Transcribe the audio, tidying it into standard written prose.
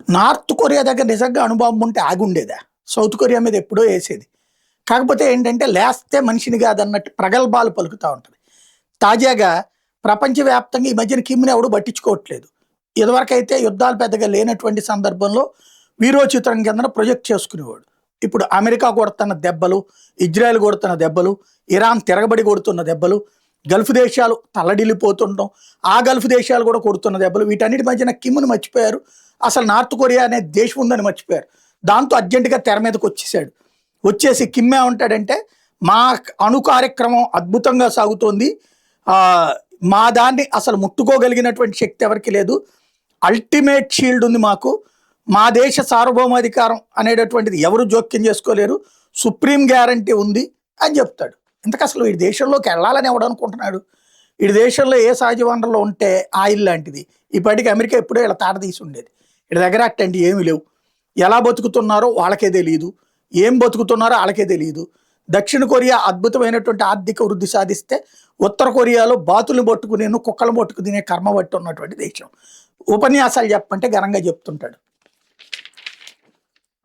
North Korea దగ్గర నిజంగా అణుబాంబు ఉంటే ఆగుండేదా? సౌత్ కొరియా మీద ఎప్పుడో వేసేది. కాకపోతే ఏంటంటే లేస్తే మనిషిని కాదన్నట్టు ప్రగల్భాలు పలుకుతా ఉంటుంది. తాజాగా ప్రపంచవ్యాప్తంగా ఈ మధ్యన కిమ్‌ని ఎవడు పట్టించుకోవట్లేదు. ఇదివరకైతే యుద్ధాలు పెద్దగా లేనటువంటి సందర్భంలో వీరోచితం కిందన ప్రొజెక్ట్ చేసుకునేవాడు. ఇప్పుడు అమెరికా కొడుతున్న దెబ్బలు, ఇజ్రాయెల్ కొడుతున్న దెబ్బలు, ఇరాన్ తిరగబడి కొడుతున్న దెబ్బలు, గల్ఫ్ దేశాలు తల్లడిల్లిపోతుండడం, ఆ గల్ఫ్ దేశాలు కూడా కొడుతున్న దెబ్బలు, వీటన్నిటి మధ్యన కిమ్‌ని మర్చిపోయారు. అసలు నార్త్ కొరియా అనే దేశం ఉందని మర్చిపోయారు. దాంతో అర్జెంటుగా తెర మీదకి వచ్చేసాడు. వచ్చేసి కిమ్ ఏమంటాడంటే, మా అణు కార్యక్రమం అద్భుతంగా సాగుతోంది, మా దాన్ని అసలు ముట్టుకోగలిగినటువంటి శక్తి ఎవరికి లేదు, అల్టిమేట్ షీల్డ్ ఉంది మాకు, మా దేశ సార్వభౌమాధికారం అనేటటువంటిది ఎవరు జోక్యం చేసుకోలేరు, సుప్రీం గ్యారంటీ ఉంది అని చెప్తాడు. ఇంతకు అసలు వీడి దేశంలోకి వెళ్ళాలని ఎవడు అనుకుంటున్నాడు? వీడి దేశంలో ఏ సహజ వనరులు ఉంటే ఆయిల్ లాంటిది ఇప్పటికి అమెరికా ఎప్పుడో ఇలా తాట తీసి ఉండేది. వీడి దగ్గర అట్టండి ఏమీ లేవు. ఎలా బతుకుతున్నారో వాళ్ళకే తెలియదు, ఏం బతుకుతున్నారో వాళ్ళకే తెలియదు. దక్షిణ కొరియా అద్భుతమైనటువంటి ఆర్థిక వృద్ధి సాధిస్తే ఉత్తర కొరియాలో బాతులు పట్టుకుని కుక్కలు పట్టుకు తినే కర్మ పట్టి ఉన్నటువంటి దేశం. ఉపన్యాసాలు చెప్పంటే ఘనంగా చెప్తుంటాడు.